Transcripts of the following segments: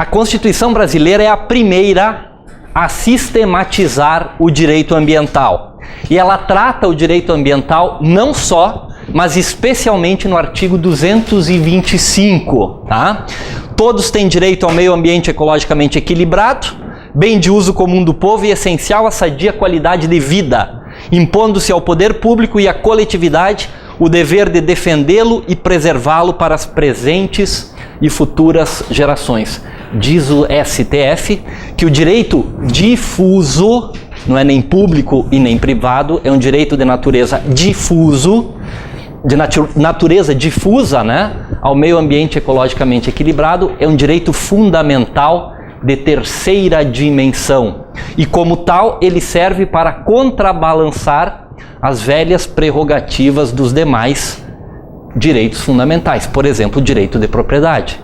A Constituição brasileira é a primeira a sistematizar o direito ambiental. E ela trata o direito ambiental não só, mas especialmente no artigo 225, tá? Todos têm direito ao meio ambiente ecologicamente equilibrado, bem de uso comum do povo e essencial à sadia qualidade de vida, impondo-se ao poder público e à coletividade o dever de defendê-lo e preservá-lo para as presentes e futuras gerações. Diz o STF que o direito difuso, não é nem público e nem privado, é um direito de natureza difuso, de natureza difusa, né, ao meio ambiente ecologicamente equilibrado, é um direito fundamental de terceira dimensão. E como tal, ele serve para contrabalançar as velhas prerrogativas dos demais direitos fundamentais, por exemplo, o direito de propriedade.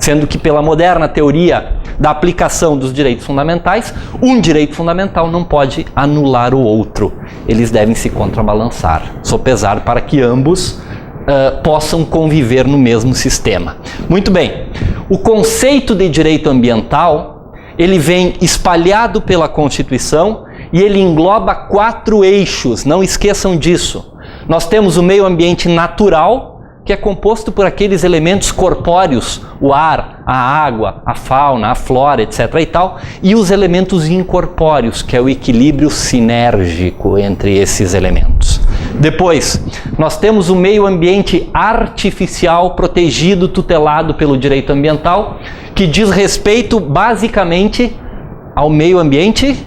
Sendo que pela moderna teoria da aplicação dos direitos fundamentais, um direito fundamental não pode anular o outro. Eles devem se contrabalançar, sopesar para que ambos possam conviver no mesmo sistema. Muito bem, o conceito de direito ambiental, ele vem espalhado pela Constituição e ele engloba 4 eixos, não esqueçam disso. Nós temos o meio ambiente natural, que é composto por aqueles elementos corpóreos, o ar, a água, a fauna, a flora, etc. e tal, e os elementos incorpóreos, que é o equilíbrio sinérgico entre esses elementos. Depois, nós temos o meio ambiente artificial, protegido, tutelado pelo direito ambiental, que diz respeito basicamente ao meio ambiente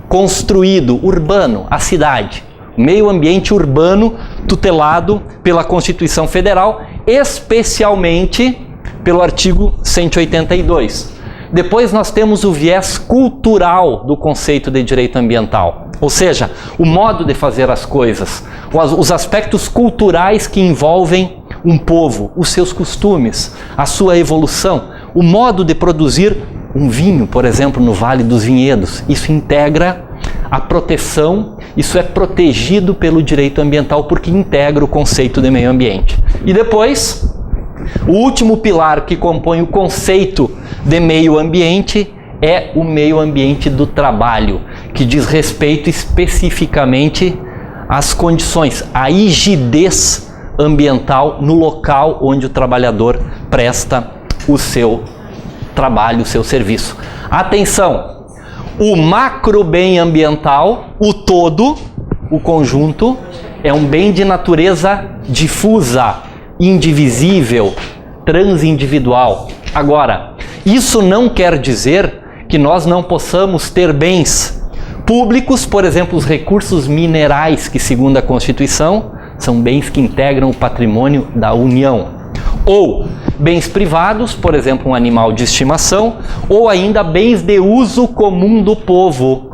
construído, urbano, a cidade. Meio ambiente urbano tutelado pela Constituição Federal, especialmente pelo artigo 182. Depois nós temos o viés cultural do conceito de direito ambiental, ou seja, o modo de fazer as coisas, os aspectos culturais que envolvem um povo, os seus costumes, a sua evolução, o modo de produzir um vinho, por exemplo, no Vale dos Vinhedos. Isso integra a proteção, isso é protegido pelo direito ambiental porque integra o conceito de meio ambiente. E depois, o último pilar que compõe o conceito de meio ambiente é o meio ambiente do trabalho, que diz respeito especificamente às condições, à rigidez ambiental no local onde o trabalhador presta o seu trabalho, o seu serviço. Atenção! O macro bem ambiental, o todo, o conjunto, é um bem de natureza difusa, indivisível, transindividual. Agora, isso não quer dizer que nós não possamos ter bens públicos, por exemplo, os recursos minerais, que segundo a Constituição, são bens que integram o patrimônio da União. Ou bens privados, por exemplo, um animal de estimação, ou ainda bens de uso comum do povo.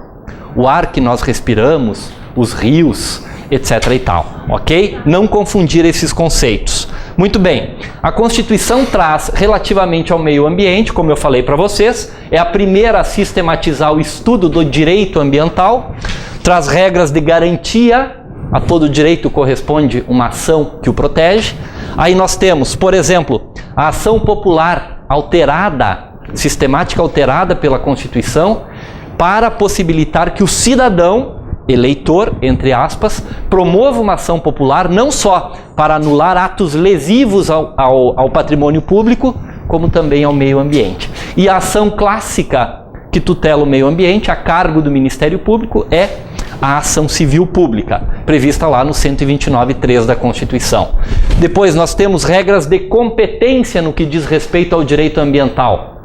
O ar que nós respiramos, os rios, etc. e tal, ok? Não confundir esses conceitos. Muito bem, a Constituição traz relativamente ao meio ambiente, como eu falei para vocês, é a primeira a sistematizar o estudo do direito ambiental, traz regras de garantia, a todo direito corresponde uma ação que o protege. Aí nós temos, por exemplo, a ação popular alterada, sistemática alterada pela Constituição, para possibilitar que o cidadão, eleitor, entre aspas, promova uma ação popular não só para anular atos lesivos ao patrimônio público, como também ao meio ambiente. E a ação clássica que tutela o meio ambiente, a cargo do Ministério Público, é a ação civil pública, prevista lá no 129.3 da Constituição. Depois nós temos regras de competência no que diz respeito ao direito ambiental.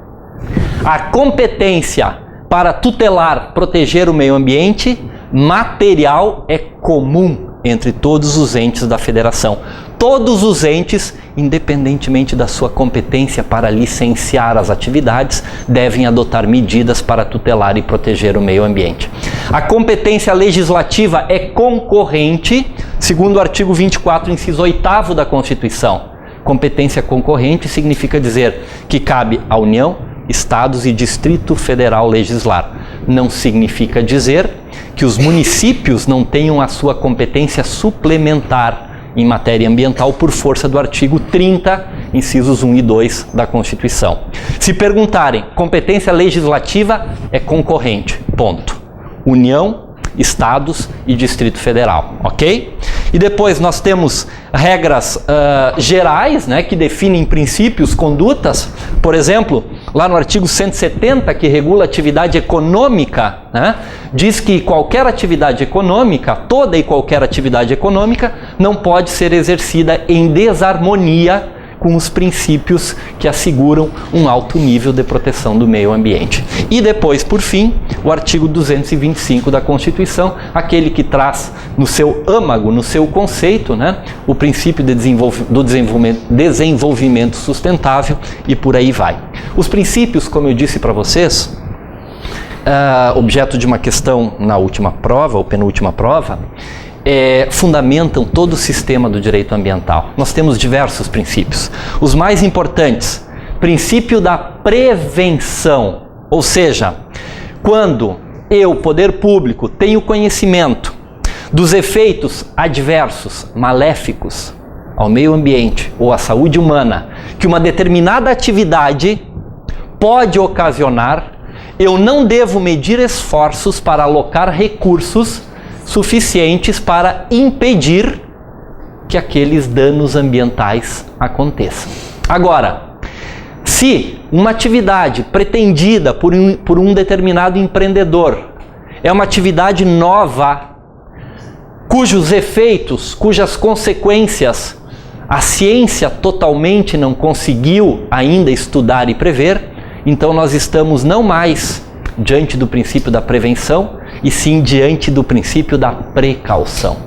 A competência para tutelar, proteger o meio ambiente material é comum entre todos os entes da Federação. Todos os entes, independentemente da sua competência para licenciar as atividades, devem adotar medidas para tutelar e proteger o meio ambiente. A competência legislativa é concorrente, segundo o artigo 24, inciso 8º da Constituição. Competência concorrente significa dizer que cabe à União, Estados e Distrito Federal legislar. Não significa dizer que os municípios não tenham a sua competência suplementar em matéria ambiental por força do artigo 30, incisos 1 e 2 da Constituição. Se perguntarem, competência legislativa é concorrente, ponto. União, Estados e Distrito Federal, ok? E depois nós temos regras gerais, né, que definem princípios, condutas. Por exemplo, lá no artigo 170, que regula a atividade econômica, né, diz que qualquer atividade econômica, toda e qualquer atividade econômica, não pode ser exercida em desarmonia com os princípios que asseguram um alto nível de proteção do meio ambiente. E depois, por fim, o artigo 225 da Constituição, aquele que traz no seu âmago, no seu conceito, né, o princípio do desenvolvimento sustentável e por aí vai. Os princípios, como eu disse para vocês, objeto de uma questão na última prova, ou penúltima prova, fundamentam todo o sistema do direito ambiental. Nós temos diversos princípios. Os mais importantes, princípio da prevenção, ou seja, quando eu, poder público, tenho conhecimento dos efeitos adversos, maléficos ao meio ambiente ou à saúde humana que uma determinada atividade pode ocasionar, eu não devo medir esforços para alocar recursos suficientes para impedir que aqueles danos ambientais aconteçam. Agora, se uma atividade pretendida por um determinado empreendedor é uma atividade nova, cujos efeitos, cujas consequências a ciência totalmente não conseguiu ainda estudar e prever, então nós estamos não mais diante do princípio da prevenção, e sim diante do princípio da precaução.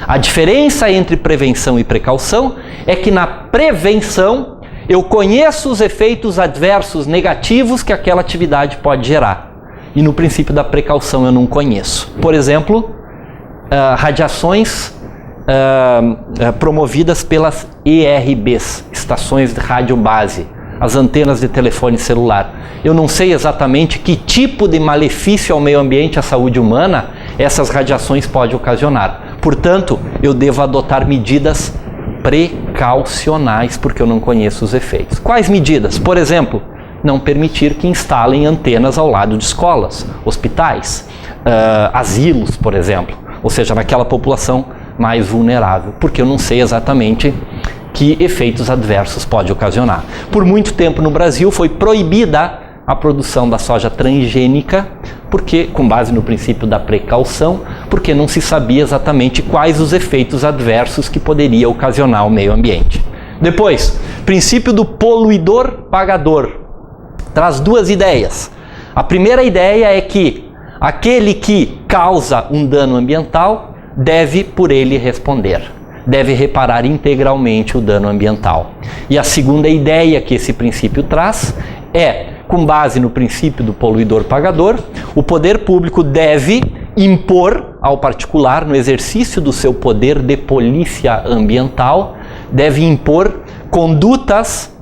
A diferença entre prevenção e precaução é que na prevenção eu conheço os efeitos adversos negativos que aquela atividade pode gerar. E no princípio da precaução eu não conheço. Por exemplo, radiações promovidas pelas ERBs, estações de rádio base, as antenas de telefone celular. Eu não sei exatamente que tipo de malefício ao meio ambiente e à saúde humana essas radiações podem ocasionar. Portanto, eu devo adotar medidas precaucionais, porque eu não conheço os efeitos. Quais medidas? Por exemplo, não permitir que instalem antenas ao lado de escolas, hospitais, asilos, por exemplo. Ou seja, naquela população mais vulnerável, porque eu não sei exatamente que efeitos adversos pode ocasionar. Por muito tempo no Brasil foi proibida a produção da soja transgênica, porque, com base no princípio da precaução, porque não se sabia exatamente quais os efeitos adversos que poderia ocasionar ao meio ambiente. Depois, princípio do poluidor-pagador. Traz duas ideias. A primeira ideia é que aquele que causa um dano ambiental deve por ele responder. Deve reparar integralmente o dano ambiental. E a segunda ideia que esse princípio traz é, com base no princípio do poluidor-pagador, o poder público deve impor ao particular, no exercício do seu poder de polícia ambiental, deve impor condutas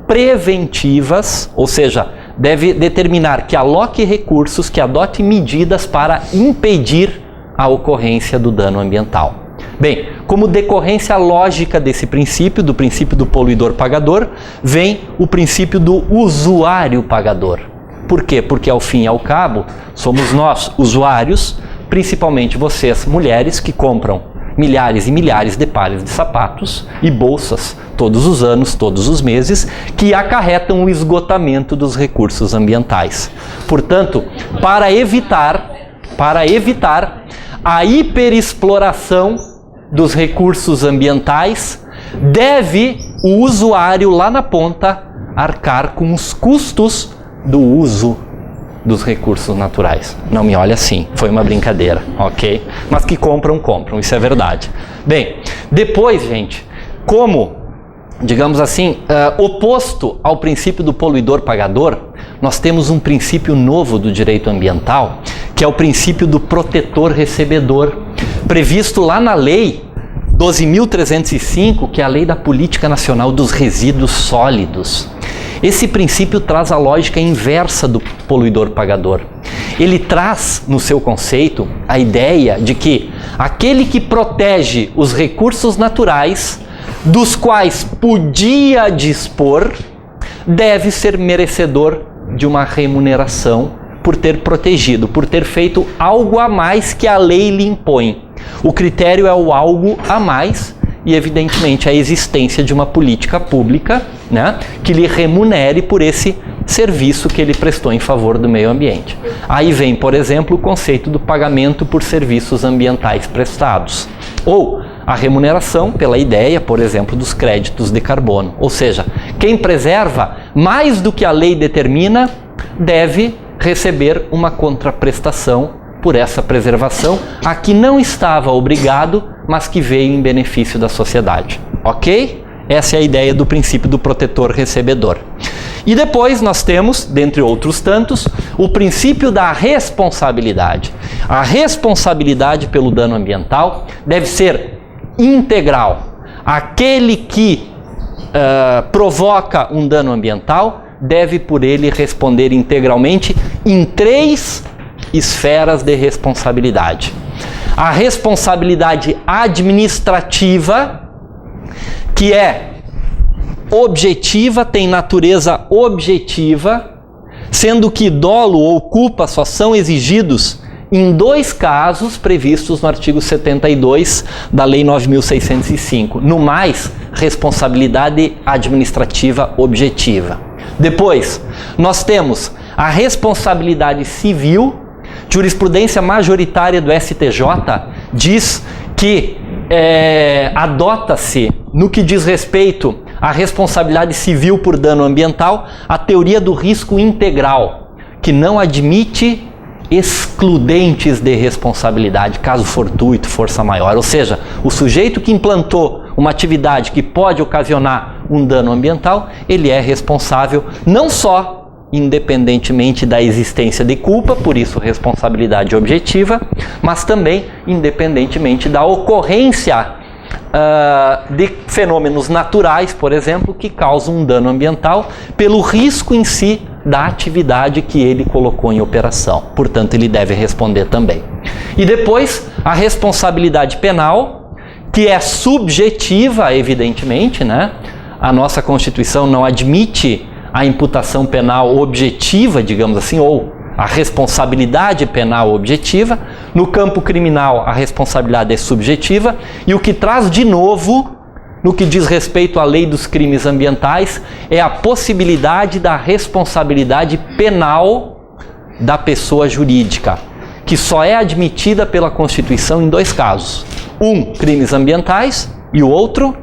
preventivas, ou seja, deve determinar que aloque recursos, que adote medidas para impedir a ocorrência do dano ambiental. Bem, como decorrência lógica desse princípio, do princípio do poluidor-pagador, vem o princípio do usuário-pagador. Por quê? Porque, ao fim e ao cabo, somos nós, usuários, principalmente vocês, mulheres, que compram milhares e milhares de pares de sapatos e bolsas todos os anos, todos os meses, que acarretam o esgotamento dos recursos ambientais. Portanto, para evitar a hiperexploração dos recursos ambientais, deve o usuário lá na ponta arcar com os custos do uso dos recursos naturais. Não me olhe assim, foi uma brincadeira, ok? Mas que compram, isso é verdade. Bem, depois, gente, como, digamos assim, oposto ao princípio do poluidor-pagador, nós temos um princípio novo do direito ambiental, que é o princípio do protetor-recebedor, previsto lá na Lei 12.305, que é a Lei da Política Nacional dos Resíduos Sólidos. Esse princípio traz a lógica inversa do poluidor-pagador. Ele traz, no seu conceito, a ideia de que aquele que protege os recursos naturais dos quais podia dispor, deve ser merecedor de uma remuneração por ter protegido, por ter feito algo a mais que a lei lhe impõe. O critério é o algo a mais e, evidentemente, a existência de uma política pública, né, que lhe remunere por esse serviço que ele prestou em favor do meio ambiente. Aí vem, por exemplo, o conceito do pagamento por serviços ambientais prestados. Ou a remuneração pela ideia, por exemplo, dos créditos de carbono. Ou seja, quem preserva mais do que a lei determina deve receber uma contraprestação por essa preservação a que não estava obrigado, mas que veio em benefício da sociedade. Ok? Essa é a ideia do princípio do protetor-recebedor. E depois nós temos, dentre outros tantos, o princípio da responsabilidade. A responsabilidade pelo dano ambiental deve ser integral. Aquele que provoca um dano ambiental deve por ele responder integralmente em 3 esferas de responsabilidade. A responsabilidade administrativa, que é objetiva, tem natureza objetiva, sendo que dolo ou culpa só são exigidos em 2 casos previstos no artigo 72 da Lei 9.605. No mais, responsabilidade administrativa objetiva. Depois, nós temos a responsabilidade civil. Jurisprudência majoritária do STJ diz que adota-se, no que diz respeito à responsabilidade civil por dano ambiental, a teoria do risco integral, que não admite excludentes de responsabilidade, caso fortuito, força maior. Ou seja, o sujeito que implantou uma atividade que pode ocasionar um dano ambiental, ele é responsável não só independentemente da existência de culpa, por isso responsabilidade objetiva, mas também independentemente da ocorrência de fenômenos naturais, por exemplo, que causam um dano ambiental pelo risco em si da atividade que ele colocou em operação. Portanto, ele deve responder também. E depois, a responsabilidade penal, que é subjetiva, evidentemente, né? A nossa Constituição não admite a imputação penal objetiva, digamos assim, ou a responsabilidade penal objetiva. No campo criminal, a responsabilidade é subjetiva. E o que traz de novo, no que diz respeito à lei dos crimes ambientais, é a possibilidade da responsabilidade penal da pessoa jurídica, que só é admitida pela Constituição em 2 casos. Um, crimes ambientais, e o outro,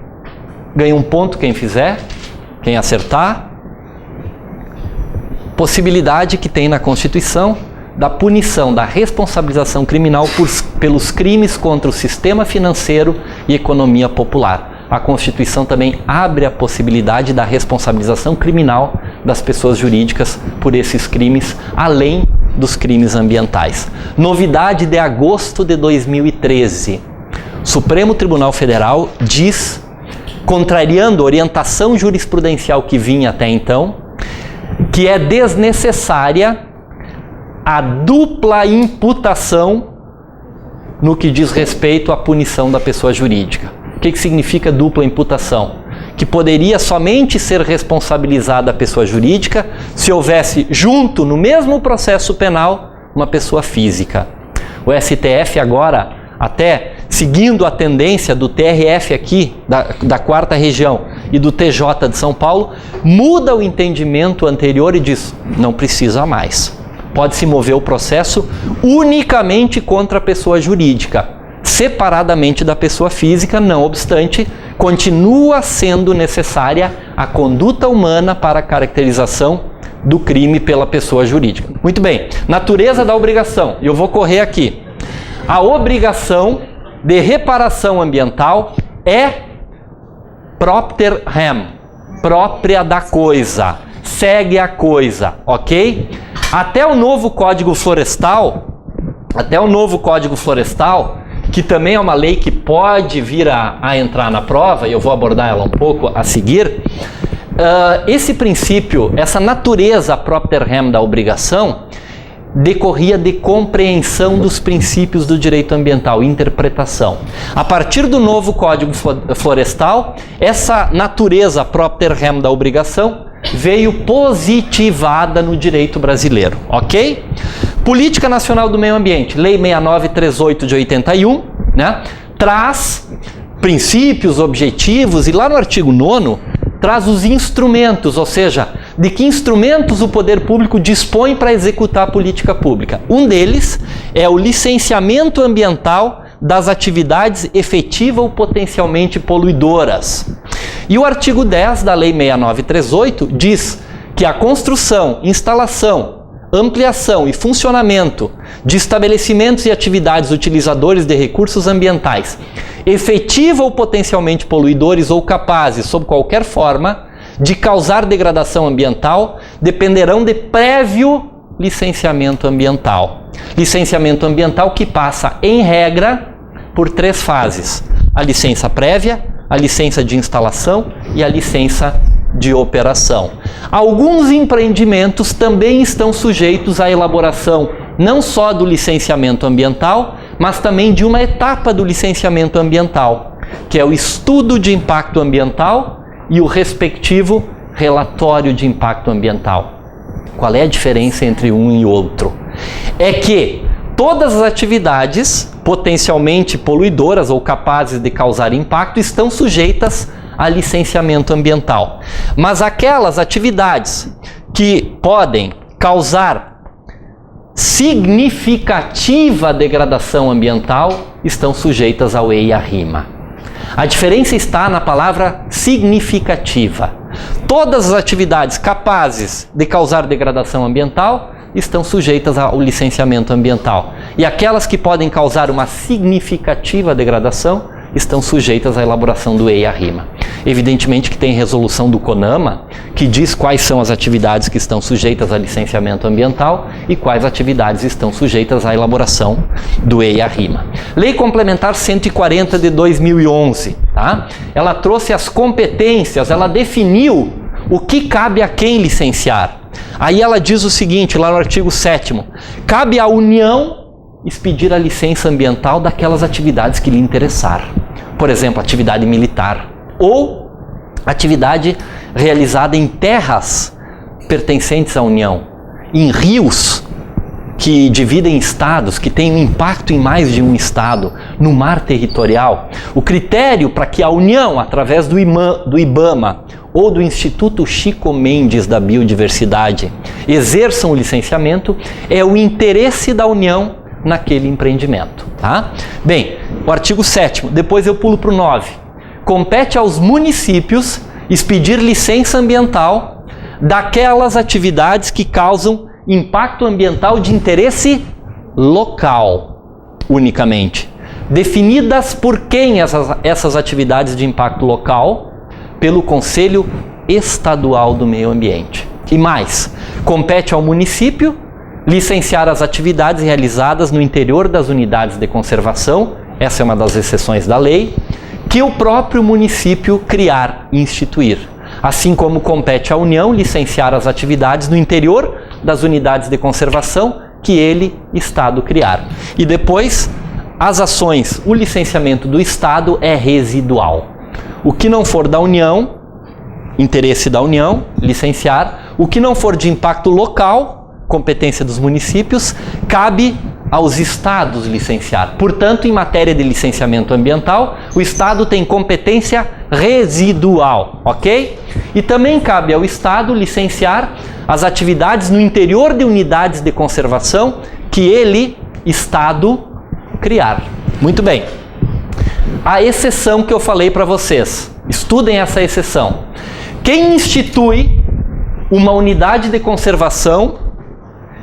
ganha um ponto quem fizer, quem acertar, possibilidade que tem na Constituição da punição, da responsabilização criminal pelos crimes contra o sistema financeiro e economia popular. A Constituição também abre a possibilidade da responsabilização criminal das pessoas jurídicas por esses crimes, além dos crimes ambientais. Novidade de agosto de 2013. O Supremo Tribunal Federal diz, contrariando a orientação jurisprudencial que vinha até então, que é desnecessária a dupla imputação no que diz respeito à punição da pessoa jurídica. O que significa dupla imputação? Que poderia somente ser responsabilizada a pessoa jurídica se houvesse junto, no mesmo processo penal, uma pessoa física. O STF agora, até seguindo a tendência do TRF aqui, da 4ª Região, e do TJ de São Paulo, muda o entendimento anterior e diz, não precisa mais. Pode-se mover o processo unicamente contra a pessoa jurídica, separadamente da pessoa física, não obstante, continua sendo necessária a conduta humana para a caracterização do crime pela pessoa jurídica. Muito bem, natureza da obrigação, eu vou correr aqui. A obrigação de reparação ambiental é propter rem, própria da coisa, segue a coisa, ok? Até o novo Código Florestal, que também é uma lei que pode vir a entrar na prova, e eu vou abordar ela um pouco a seguir, esse princípio, essa natureza propter rem da obrigação, decorria de compreensão dos princípios do direito ambiental, interpretação. A partir do novo Código Florestal, essa natureza propter rem da obrigação veio positivada no direito brasileiro, ok? Política Nacional do Meio Ambiente, Lei 6938 de 81, né, traz princípios, objetivos, e lá no artigo 9º traz os instrumentos, ou seja, de que instrumentos o poder público dispõe para executar a política pública. Um deles é o licenciamento ambiental das atividades efetiva ou potencialmente poluidoras. E o artigo 10 da Lei 6938 diz que a construção, instalação, ampliação e funcionamento de estabelecimentos e atividades utilizadores de recursos ambientais, efetiva ou potencialmente poluidores ou capazes, sob qualquer forma, de causar degradação ambiental, dependerão de prévio licenciamento ambiental. Licenciamento ambiental que passa, em regra, por 3 fases: a licença prévia, a licença de instalação e a licença de operação. Alguns empreendimentos também estão sujeitos à elaboração não só do licenciamento ambiental, mas também de uma etapa do licenciamento ambiental, que é o estudo de impacto ambiental e o respectivo relatório de impacto ambiental. Qual é a diferença entre um e outro? É que todas as atividades potencialmente poluidoras ou capazes de causar impacto estão sujeitas a licenciamento ambiental. Mas aquelas atividades que podem causar significativa degradação ambiental estão sujeitas ao EIA-RIMA. A diferença está na palavra significativa. Todas as atividades capazes de causar degradação ambiental estão sujeitas ao licenciamento ambiental. E aquelas que podem causar uma significativa degradação estão sujeitas à elaboração do EIA-RIMA. Evidentemente que tem resolução do CONAMA que diz quais são as atividades que estão sujeitas a licenciamento ambiental e quais atividades estão sujeitas à elaboração do EIA-RIMA. Lei Complementar 140 de 2011, tá? Ela trouxe as competências, ela definiu o que cabe a quem licenciar. Aí ela diz o seguinte, lá no artigo 7º, cabe à União expedir a licença ambiental daquelas atividades que lhe interessar. Por exemplo, atividade militar ou atividade realizada em terras pertencentes à União, em rios que dividem estados, que têm um impacto em mais de um estado, no mar territorial. O critério para que a União, através do IBAMA ou do Instituto Chico Mendes da Biodiversidade, exerçam o licenciamento é o interesse da União naquele empreendimento, tá? Bem, o artigo 7º, depois eu pulo para o 9. Compete aos municípios expedir licença ambiental daquelas atividades que causam impacto ambiental de interesse local, unicamente. Definidas por quem essas atividades de impacto local? Pelo Conselho Estadual do Meio Ambiente. E mais, compete ao município licenciar as atividades realizadas no interior das unidades de conservação, essa é uma das exceções da lei, que o próprio município criar e instituir. Assim como compete à União licenciar as atividades no interior das unidades de conservação que ele, Estado, criar. E depois, as ações, o licenciamento do Estado é residual. O que não for da União, interesse da União, licenciar. O que não for de impacto local, competência dos municípios, cabe aos estados licenciar. Portanto, em matéria de licenciamento ambiental, o Estado tem competência residual, ok? E também cabe ao Estado licenciar as atividades no interior de unidades de conservação que ele, Estado, criar. Muito bem. A exceção que eu falei para vocês, estudem essa exceção. Quem institui uma unidade de conservação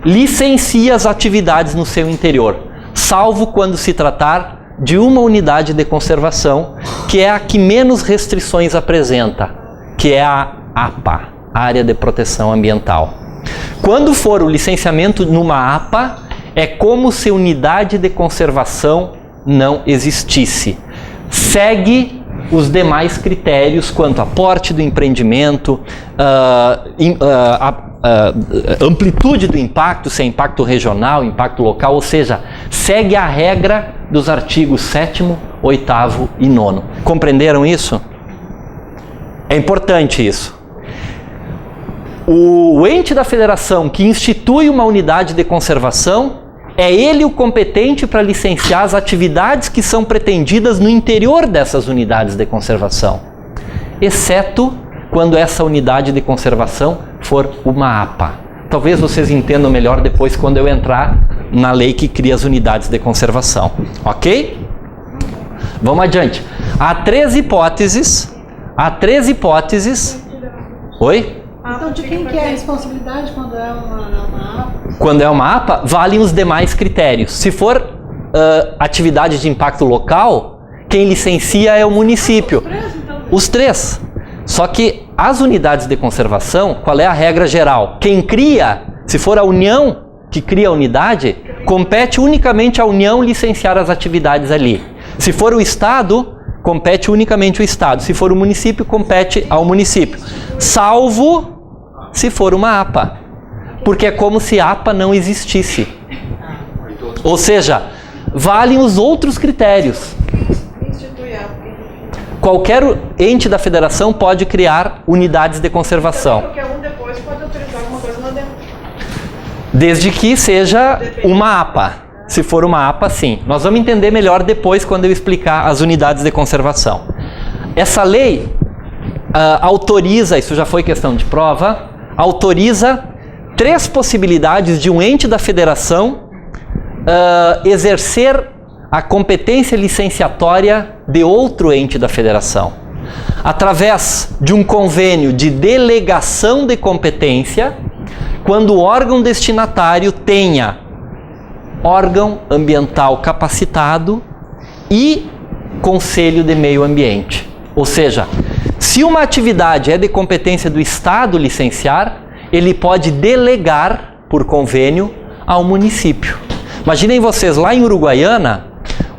licencia as atividades no seu interior, salvo quando se tratar de uma unidade de conservação, que é a que menos restrições apresenta, que é a APA, Área de Proteção Ambiental. Quando for o licenciamento numa APA, é como se unidade de conservação não existisse. Segue os demais critérios quanto a porte do empreendimento, amplitude do impacto, se é impacto regional, impacto local, ou seja, segue a regra dos artigos 7º, 8º e 9º. Compreenderam isso? É importante isso. O ente da federação que institui uma unidade de conservação, é ele o competente para licenciar as atividades que são pretendidas no interior dessas unidades de conservação, exceto quando essa unidade de conservação for uma APA. Talvez vocês entendam melhor depois quando eu entrar na lei que cria as unidades de conservação, ok? Vamos adiante. Há três hipóteses. Oi? Então, de quem que é a responsabilidade quando é uma APA? Quando é uma APA, valem os demais critérios. Se for atividade de impacto local, quem licencia é o município. Os três. Só que as unidades de conservação, qual é a regra geral? Quem cria, se for a União que cria a unidade, compete unicamente à União licenciar as atividades ali. Se for o Estado, compete unicamente o Estado. Se for o município, compete ao município. Salvo se for uma APA. Porque é como se a APA não existisse. Ou seja, valem os outros critérios. Qualquer ente da federação pode criar unidades de conservação. Qualquer um depois pode autorizar alguma coisa lá dentro. Desde que seja uma APA. Se for uma APA, sim. Nós vamos entender melhor depois quando eu explicar as unidades de conservação. Essa lei autoriza, isso já foi questão de prova, autoriza 3 possibilidades de um ente da federação exercer a competência licenciatória de outro ente da federação. Através de um convênio de delegação de competência, quando o órgão destinatário tenha órgão ambiental capacitado e conselho de meio ambiente. Ou seja, se uma atividade é de competência do Estado licenciar, ele pode delegar por convênio ao município. Imaginem vocês, lá em Uruguaiana,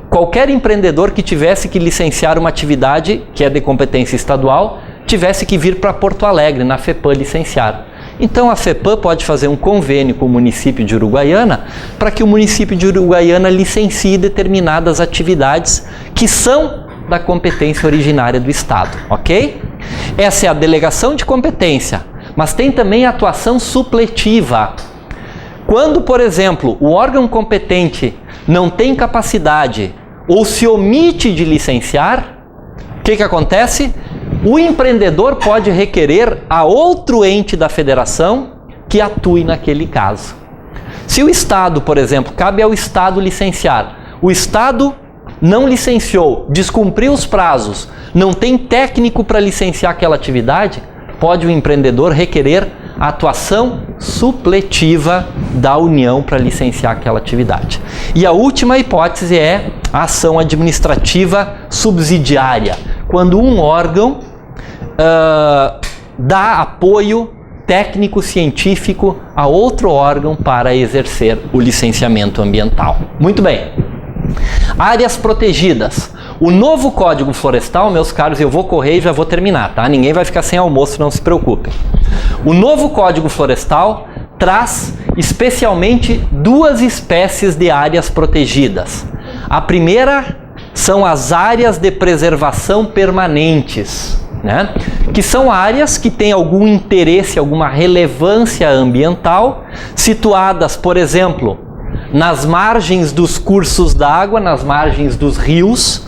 qualquer empreendedor que tivesse que licenciar uma atividade que é de competência estadual, tivesse que vir para Porto Alegre, na FEPAM, licenciar. Então a FEPAM pode fazer um convênio com o município de Uruguaiana para que o município de Uruguaiana licencie determinadas atividades que são da competência originária do Estado, ok? Essa é a delegação de competência, mas tem também a atuação supletiva. Quando, por exemplo, o órgão competente não tem capacidade ou se omite de licenciar, o que acontece? O empreendedor pode requerer a outro ente da federação que atue naquele caso. Se o Estado, por exemplo, cabe ao Estado licenciar, o Estado não licenciou, descumpriu os prazos, não tem técnico para licenciar aquela atividade, pode o empreendedor requerer a atuação supletiva da União para licenciar aquela atividade. E a última hipótese é a ação administrativa subsidiária, quando um órgão dá apoio técnico-científico a outro órgão para exercer o licenciamento ambiental. Muito bem. Áreas protegidas. O novo Código Florestal, meus caros, eu vou correr e já vou terminar, tá? Ninguém vai ficar sem almoço, não se preocupem. O novo Código Florestal traz especialmente 2 espécies de áreas protegidas. A primeira são as áreas de preservação permanentes, né? Que são áreas que têm algum interesse, alguma relevância ambiental, situadas, por exemplo, nas margens dos cursos d'água, nas margens dos rios,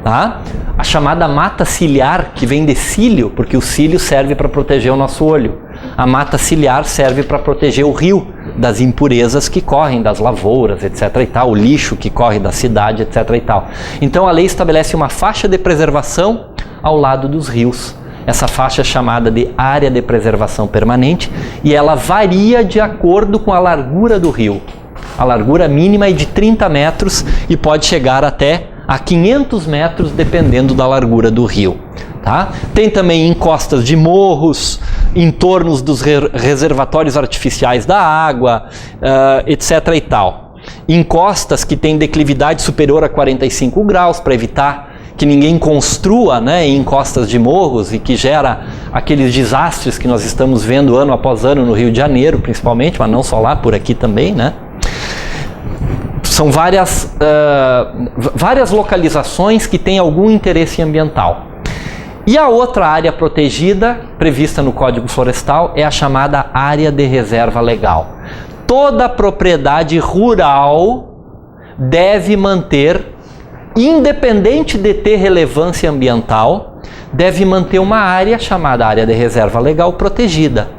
tá? A chamada mata ciliar, que vem de cílio, porque o cílio serve para proteger o nosso olho. A mata ciliar serve para proteger o rio das impurezas que correm das lavouras, etc. e tal, o lixo que corre da cidade, etc. e tal. Então a lei estabelece uma faixa de preservação ao lado dos rios. Essa faixa é chamada de área de preservação permanente e ela varia de acordo com a largura do rio. A largura mínima é de 30 metros e pode chegar até a 500 metros, dependendo da largura do rio. Tá? Tem também encostas de morros, entornos dos reservatórios artificiais da água, etc. e tal. Encostas que têm declividade superior a 45 graus, para evitar que ninguém construa, né, em encostas de morros e que gera aqueles desastres que nós estamos vendo ano após ano no Rio de Janeiro, principalmente, mas não só lá, por aqui também, né? São várias localizações que têm algum interesse ambiental. E a outra área protegida, prevista no Código Florestal, é a chamada área de reserva legal. Toda propriedade rural deve manter, independente de ter relevância ambiental, deve manter uma área chamada área de reserva legal protegida,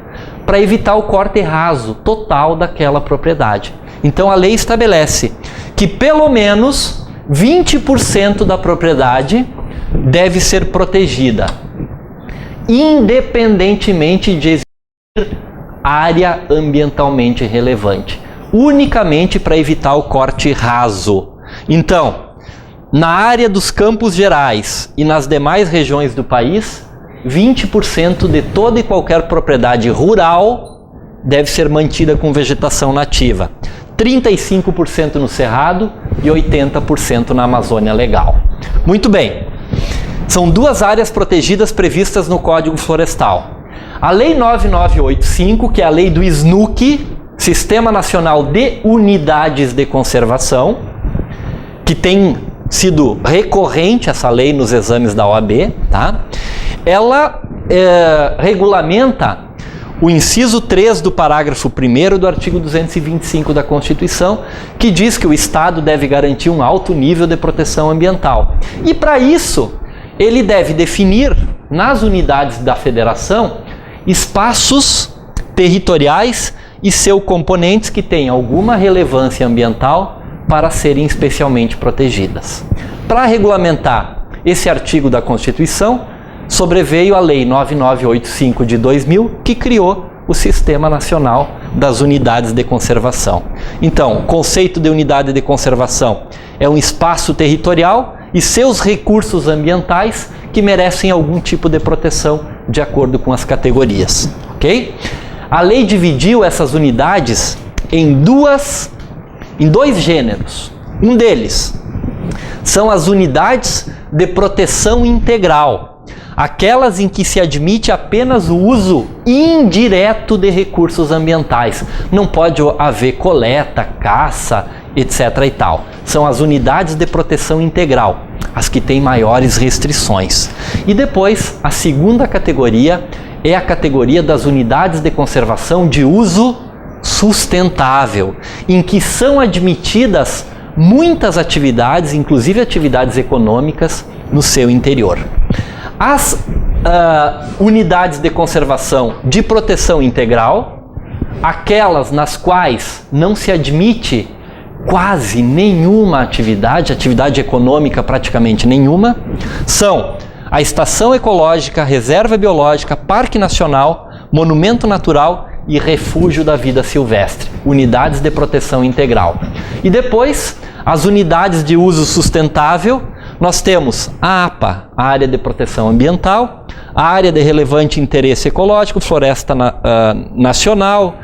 para evitar o corte raso total daquela propriedade. Então a lei estabelece que pelo menos 20% da propriedade deve ser protegida, independentemente de existir área ambientalmente relevante, unicamente para evitar o corte raso. Então, na área dos Campos Gerais e nas demais regiões do país, 20% de toda e qualquer propriedade rural deve ser mantida com vegetação nativa, 35% no Cerrado e 80% na Amazônia Legal. Muito bem, são duas áreas protegidas previstas no Código Florestal. A Lei 9985, que é a lei do SNUC, Sistema Nacional de Unidades de Conservação, que tem sido recorrente essa lei nos exames da OAB, tá? Ela regulamenta o inciso 3 do parágrafo 1º do artigo 225 da Constituição, que diz que o Estado deve garantir um alto nível de proteção ambiental. E para isso, ele deve definir nas unidades da federação espaços territoriais e seus componentes que têm alguma relevância ambiental para serem especialmente protegidas. Para regulamentar esse artigo da Constituição, sobreveio a Lei 9985 de 2000, que criou o Sistema Nacional das Unidades de Conservação. Então, o conceito de unidade de conservação é um espaço territorial e seus recursos ambientais que merecem algum tipo de proteção de acordo com as categorias, ok? A lei dividiu essas unidades em dois gêneros. Um deles são as unidades de proteção integral, aquelas em que se admite apenas o uso indireto de recursos ambientais. Não pode haver coleta, caça, etc. e tal. São as unidades de proteção integral, as que têm maiores restrições. E depois, a segunda categoria é a categoria das unidades de conservação de uso sustentável, em que são admitidas muitas atividades, inclusive atividades econômicas, no seu interior. As unidades de conservação de proteção integral, aquelas nas quais não se admite quase nenhuma atividade econômica praticamente nenhuma, são a Estação Ecológica, Reserva Biológica, Parque Nacional, Monumento Natural e Refúgio da Vida Silvestre, unidades de proteção integral. E depois, as unidades de uso sustentável, nós temos a APA, a Área de Proteção Ambiental, a Área de Relevante Interesse Ecológico, Floresta Nacional,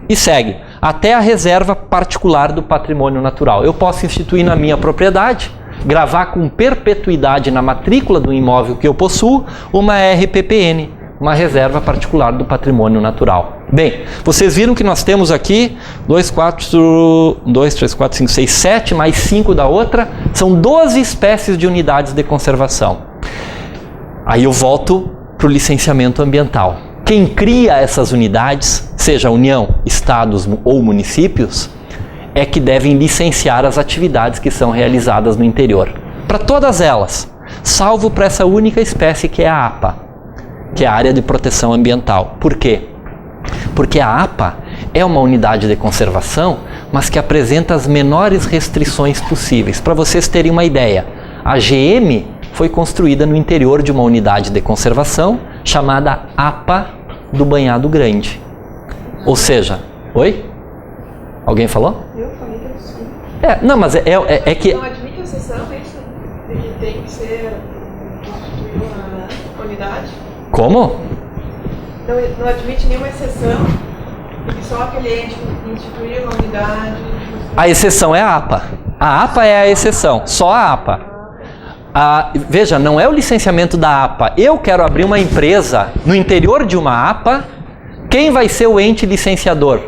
e segue, até a Reserva Particular do Patrimônio Natural. Eu posso instituir na minha propriedade, gravar com perpetuidade na matrícula do imóvel que eu possuo, uma RPPN, uma Reserva Particular do Patrimônio Natural. Bem, vocês viram que nós temos aqui 2, 3, 4, 5, 6, 7, mais 5 da outra, são 12 espécies de unidades de conservação. Aí eu volto para o licenciamento ambiental. Quem cria essas unidades, seja a União, estados ou municípios, é que devem licenciar as atividades que são realizadas no interior. Para todas elas, salvo para essa única espécie que é a APA, que é a Área de Proteção Ambiental. Por quê? Porque a APA é uma unidade de conservação, mas que apresenta as menores restrições possíveis. Para vocês terem uma ideia, a GM foi construída no interior de uma unidade de conservação chamada APA do Banhado Grande. Ou seja, oi? Alguém falou? Eu falei que eu sim. Não, mas é que... Não admite exceção, é isso? De que tem que ser constituída uma unidade? Como? Não admite nenhuma exceção, porque só aquele ente instituir uma unidade... A exceção é a APA. A APA é a exceção, só a APA. Veja, não é o licenciamento da APA. Eu quero abrir uma empresa no interior de uma APA, quem vai ser o ente licenciador?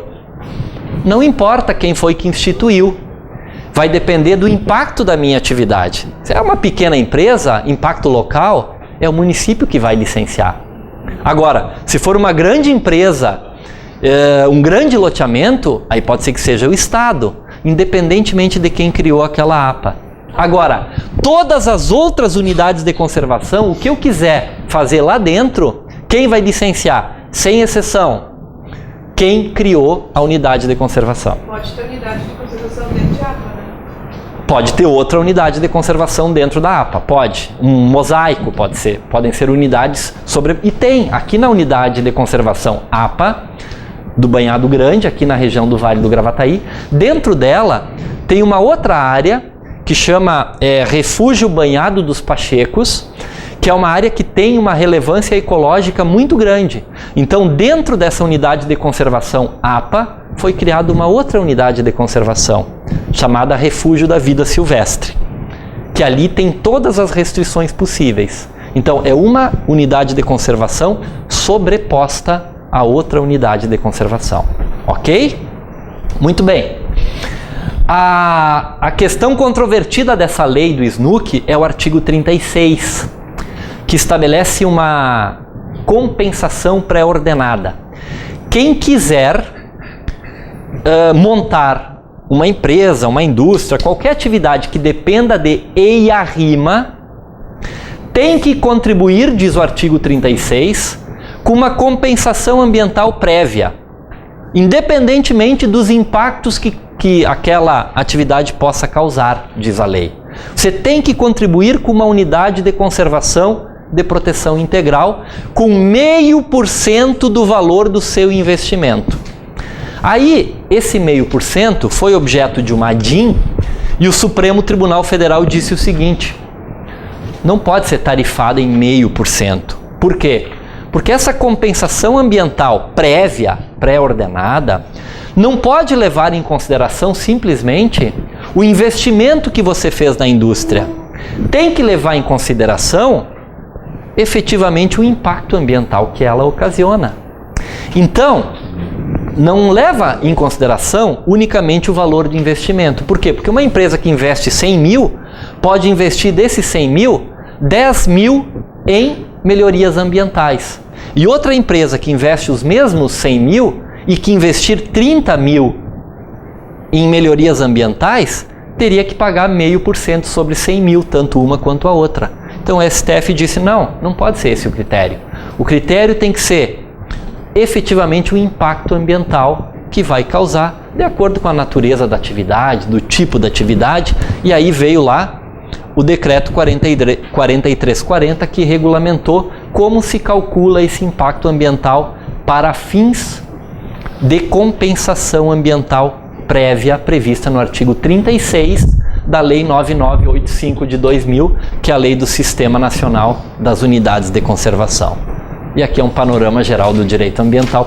Não importa quem foi que instituiu. Vai depender do impacto da minha atividade. Se é uma pequena empresa, impacto local, é o município que vai licenciar. Agora, se for uma grande empresa, um grande loteamento, aí pode ser que seja o Estado, independentemente de quem criou aquela APA. Agora, todas as outras unidades de conservação, o que eu quiser fazer lá dentro, quem vai licenciar? Sem exceção, quem criou a unidade de conservação. Pode ter unidade de conservação dentro de APA, né? Pode ter outra unidade de conservação dentro da APA, pode. Um mosaico pode ser, podem ser unidades sobre... E tem, aqui na unidade de conservação APA, do Banhado Grande, aqui na região do Vale do Gravataí, dentro dela tem uma outra área que chama Refúgio Banhado dos Pachecos, que é uma área que tem uma relevância ecológica muito grande. Então, dentro dessa unidade de conservação APA, foi criada uma outra unidade de conservação, chamada Refúgio da Vida Silvestre, que ali tem todas as restrições possíveis. Então, é uma unidade de conservação sobreposta a outra unidade de conservação. Ok? Muito bem. A questão controvertida dessa lei do SNUC é o artigo 36, que estabelece uma compensação pré-ordenada. Quem quiser montar uma empresa, uma indústria, qualquer atividade que dependa de EIA-RIMA, tem que contribuir, diz o artigo 36, com uma compensação ambiental prévia, independentemente dos impactos que aquela atividade possa causar, diz a lei. Você tem que contribuir com uma unidade de conservação de proteção integral com 0,5% do valor do seu investimento. Aí, esse 0,5% foi objeto de uma ADIM e o Supremo Tribunal Federal disse o seguinte: não pode ser tarifada em 0,5%. Por quê? Porque essa compensação ambiental prévia, pré-ordenada, não pode levar em consideração simplesmente o investimento que você fez na indústria. Tem que levar em consideração efetivamente o impacto ambiental que ela ocasiona. Então, não leva em consideração unicamente o valor de investimento. Por quê? Porque uma empresa que investe 100 mil pode investir desses 100 mil, 10 mil em melhorias ambientais. E outra empresa que investe os mesmos 100 mil e que investir 30 mil em melhorias ambientais, teria que pagar 0,5% sobre 100 mil, tanto uma quanto a outra. Então o STF disse, não pode ser esse o critério. O critério tem que ser efetivamente o impacto ambiental que vai causar, de acordo com a natureza da atividade, do tipo da atividade, e aí veio lá o decreto 4340, que regulamentou como se calcula esse impacto ambiental para fins de compensação ambiental prévia prevista no artigo 36 da Lei 9985 de 2000, que é a Lei do Sistema Nacional das Unidades de Conservação. E aqui é um panorama geral do direito ambiental.